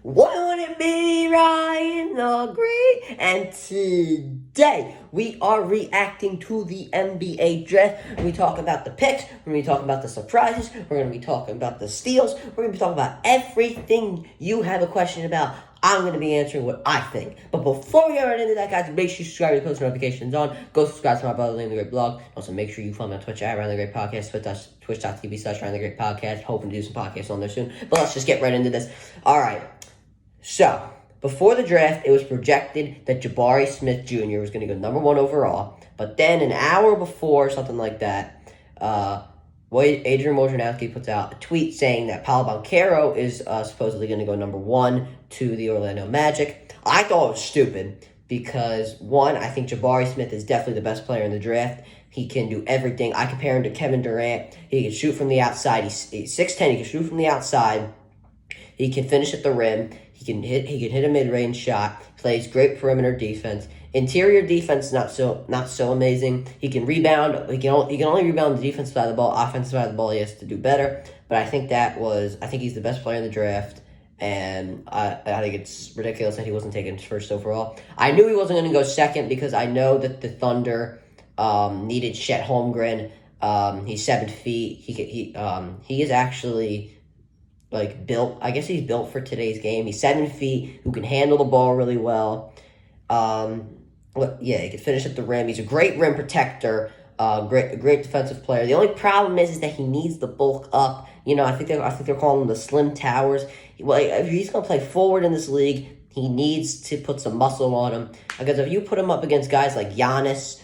Won't it be Ryan the Great? And today we are reacting to the NBA draft. We're going to be talking about the picks. We're going to be talking about the surprises. We're going to be talking about the steals. We're going to be talking about everything you have a question about. I'm going to be answering what I think. But before we get right into that, guys, make sure you subscribe and post notifications on. Go subscribe to my brother, Ryan the Great blog. Also, make sure you follow me on Twitch at Ryan the Great Podcast, twitch.tv/Ryan the Great Podcast. Hoping to do some podcasts on there soon. But let's just get right into this. All right. So, before the draft, it was projected that Jabari Smith Jr. was going to go number 1 overall. But then an hour before, something like that, Adrian Wojnarowski puts out a tweet saying that Paolo Banchero is supposedly going to go number 1 to the Orlando Magic. I thought it was stupid because, one, I think Jabari Smith is definitely the best player in the draft. He can do everything. I compare him to Kevin Durant. He can shoot from the outside. He's 6'10". He can shoot from the outside. He can finish at the rim. He can hit a mid-range shot. Plays great perimeter defense. Interior defense not so amazing. He can rebound. He can only rebound the defensive side of the ball. Offensive side of the ball, he has to do better. But I think he's the best player in the draft, and I think it's ridiculous that he wasn't taken first overall. I knew he wasn't going to go second because I know that the Thunder needed Chet Holmgren. He's 7 feet. He is actually built. I guess he's built for today's game. He's 7 feet, who can handle the ball really well. He can finish at the rim. He's a great rim protector. Great defensive player. The only problem is that he needs to bulk up. I think they're calling him the Slim Towers. If he's gonna play forward in this league, he needs to put some muscle on him. Because if you put him up against guys like Giannis,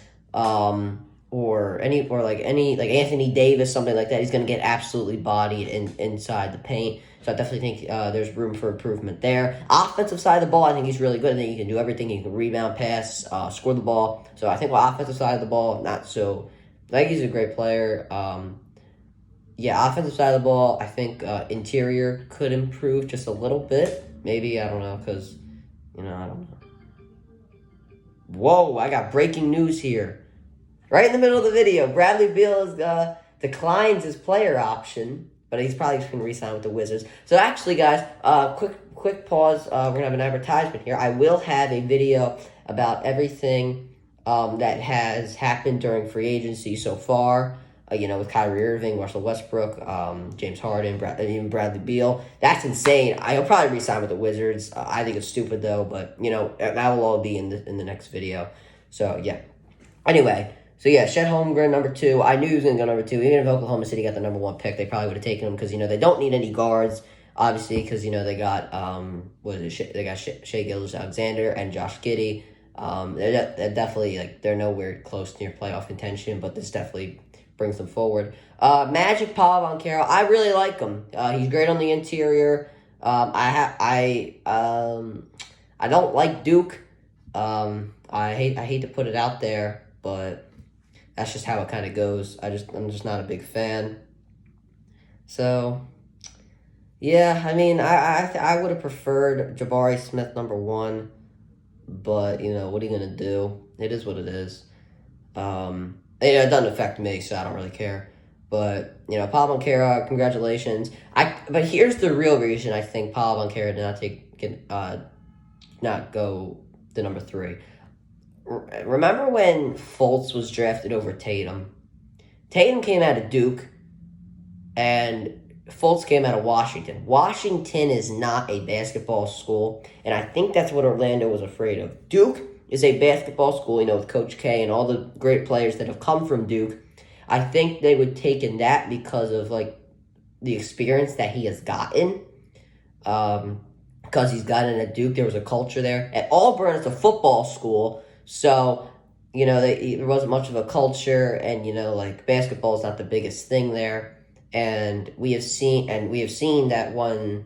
or Anthony Davis, something like that, he's going to get absolutely bodied inside the paint. So I definitely think there's room for improvement there. Offensive side of the ball, I think he's really good. I think he can do everything. He can rebound, pass, score the ball. So I think offensive side of the ball, not so. I think he's a great player. Offensive side of the ball, I think interior could improve just a little bit. Maybe, I don't know, because, I don't know. Whoa, I got breaking news here. Right in the middle of the video, Bradley Beal declines his player option, but he's probably just going to re-sign with the Wizards. So actually, guys, quick pause. We're going to have an advertisement here. I will have a video about everything that has happened during free agency so far. With Kyrie Irving, Russell Westbrook, James Harden, even Bradley Beal. That's insane. I'll probably re-sign with the Wizards. I think it's stupid, though, but, that will all be in the next video. So, yeah. Anyway. So, Chet Holmgren, number 2. I knew he was going to go number 2. Even if Oklahoma City got the number 1 pick, they probably would have taken him because, they don't need any guards, obviously, because, they got, they got Shai Gilgeous-Alexander and Josh Giddey. They're definitely, they're nowhere close near playoff contention, but this definitely brings them forward. Magic Paolo Banchero, I really like him. He's great on the interior. I don't like Duke. I hate to put it out there, but that's just how it kind of goes. I'm just not a big fan. So, I would have preferred Jabari Smith number 1, but what are you gonna do? It is what it is. It doesn't affect me, so I don't really care. But Paolo Banchero, congratulations. But here's the real reason I think Paolo Banchero did not go to number 3. Remember when Fultz was drafted over Tatum? Tatum came out of Duke, and Fultz came out of Washington. Washington is not a basketball school, and I think that's what Orlando was afraid of. Duke is a basketball school, with Coach K and all the great players that have come from Duke. I think they would take in that because of, the experience that he has gotten. Because he's gotten at Duke, there was a culture there. At Auburn, it's a football school. So, there wasn't much of a culture, and, basketball is not the biggest thing there. And we have seen that when,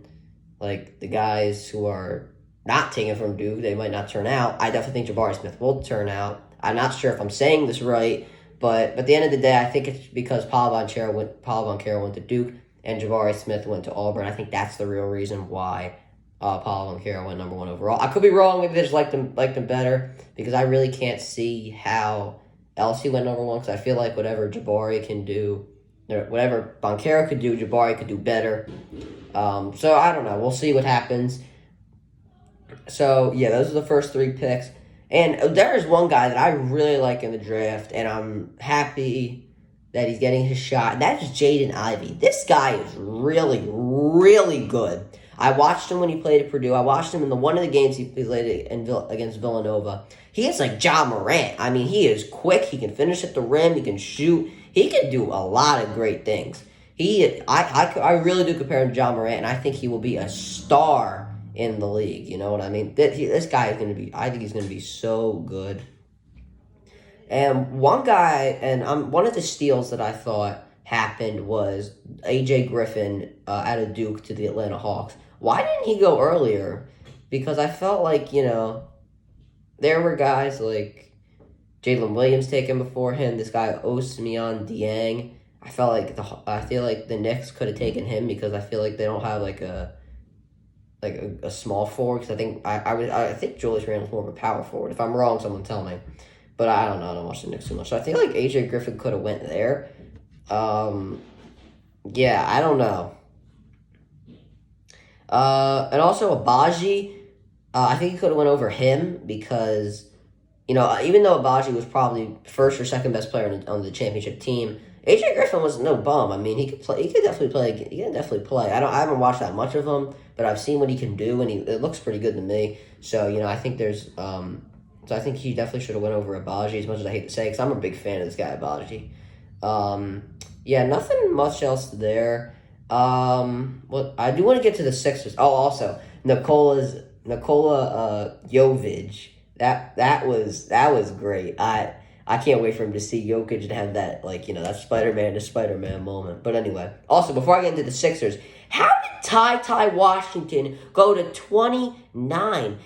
the guys who are not taken from Duke, they might not turn out. I definitely think Jabari Smith will turn out. I'm not sure if I'm saying this right, but at the end of the day, I think it's because Paolo Banchero went to Duke, and Jabari Smith went to Auburn. I think that's the real reason why Paolo Banchero went number 1 overall. I could be wrong. Maybe they just liked him better because I really can't see how else he went number 1 because I feel like whatever Jabari can do, whatever Banchero could do, Jabari could do better. So I don't know. We'll see what happens. So, yeah, those are the first 3 picks. And there is one guy that I really like in the draft, and I'm happy that he's getting his shot, and that's Jaden Ivey. This guy is really, really good. I watched him when he played at Purdue. I watched him in one of the games he played against Villanova. He is like Ja Morant. I mean, he is quick. He can finish at the rim. He can shoot. He can do a lot of great things. I really do compare him to Ja Morant, and I think he will be a star in the league. You know what I mean? This guy is going to be, I think he's going to be so good. And one guy, and one of the steals that I thought happened was A.J. Griffin out of Duke to the Atlanta Hawks. Why didn't he go earlier? Because I felt like, there were guys like Jalen Williams taken before him. This guy Ousmane Dieng. I feel like the Knicks could have taken him because I feel like they don't have like a small forward. Because I think Julius Randle's more of a power forward. If I'm wrong, someone tell me. But I don't know. I don't watch the Knicks too much. So I think like A.J. Griffin could have went there. Yeah, I don't know. And also Abaji, I think he could have went over him because, even though Abaji was probably first or second best player on the championship team, A.J. Griffin was no bum. I mean, he could play. He could definitely play. He can definitely play. I haven't watched that much of him, but I've seen what he can do, and it looks pretty good to me. So I think there's So I think he definitely should have went over Abaji, as much as I hate to say, because I'm a big fan of this guy, Abaji. Yeah, nothing much else there. Well, I do want to get to the Sixers. Oh, also, Nikola Jovic. That was great. I can't wait for him to see Jokic and have that, that Spider-Man to Spider-Man moment. But anyway, also, before I get into the Sixers, how did Ty Washington go to 29?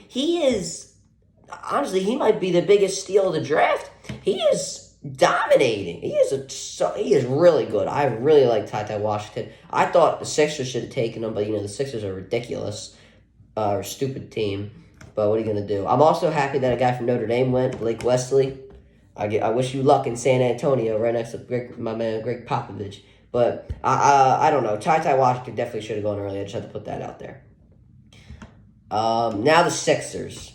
Honestly, he might be the biggest steal of the draft. He is dominating. He is really good. I really like Ty Washington. I thought the Sixers should have taken him, but the Sixers are ridiculous, or stupid team. But what are you gonna do? I'm also happy that a guy from Notre Dame went, Blake Wesley. I wish you luck in San Antonio, right next to my man Greg Popovich. But I don't know. Ty Washington definitely should have gone early. I just had to put that out there. Now the Sixers.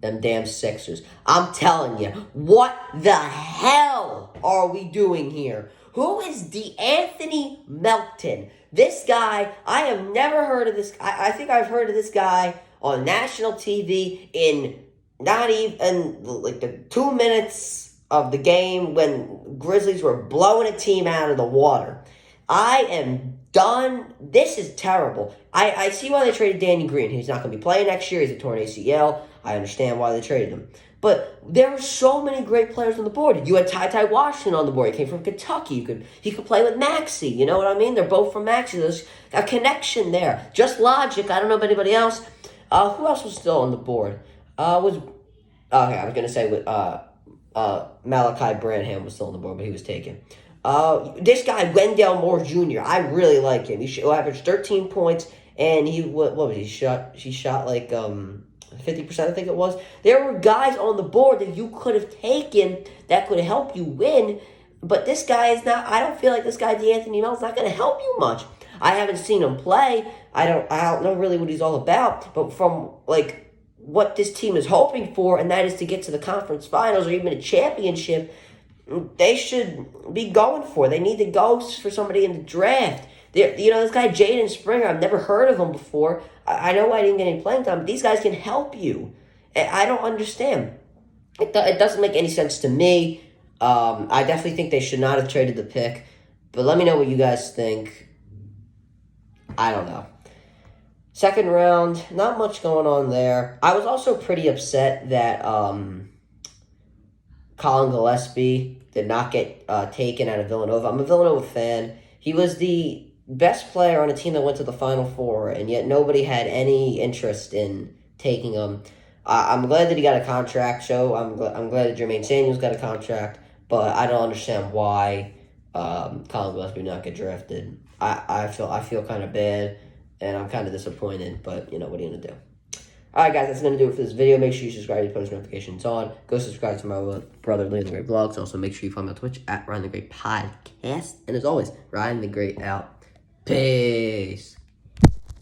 Them damn Sixers. I'm telling you, what the hell are we doing here? Who is DeAnthony Melton? This guy, I have never heard of this. I think I've heard of this guy on national TV in not even like the 2 minutes of the game when Grizzlies were blowing a team out of the water. I am done. This is terrible. I see why they traded Danny Green. He's not going to be playing next year. He's a torn ACL. I understand why they traded him. But there were so many great players on the board. You had Ty Washington on the board. He came from Kentucky. He could play with Maxey. You know what I mean? They're both from Maxey. There's a connection there. Just logic. I don't know about anybody else. Who else was still on the board? I was going to say with Malachi Branham was still on the board, but he was taken. This guy, Wendell Moore Jr., I really like him. He averaged 13 points, and what was he? He shot like 50%, I think it was. There were guys on the board that you could have taken that could help you win, but this guy is not. I don't feel like this guy, DeAnthony Melton's not going to help you much. I haven't seen him play. I don't know really what he's all about, but from what this team is hoping for, and that is to get to the conference finals or even a championship, they should be going for. They need to go for somebody in the draft. This guy Jaden Springer, I've never heard of him before. I know I didn't get any playing time, but these guys can help you. I don't understand. It doesn't make any sense to me. I definitely think they should not have traded the pick. But let me know what you guys think. I don't know. Second round, not much going on there. I was also pretty upset that Colin Gillespie did not get taken out of Villanova. I'm a Villanova fan. He was the best player on a team that went to the Final Four, and yet nobody had any interest in taking him. I'm glad that he got a contract. I'm glad that Jermaine Samuels got a contract, but I don't understand why Colin Gillespie did not get drafted. I feel kind of bad, and I'm kind of disappointed, but what are you going to do? Alright guys, that's going to do it for this video. Make sure you subscribe to post notifications on. Go subscribe to my brother Ryan the Great vlogs. Also make sure you follow me on Twitch at Ryan the Great Podcast. And as always, Ryan the Great out. Peace.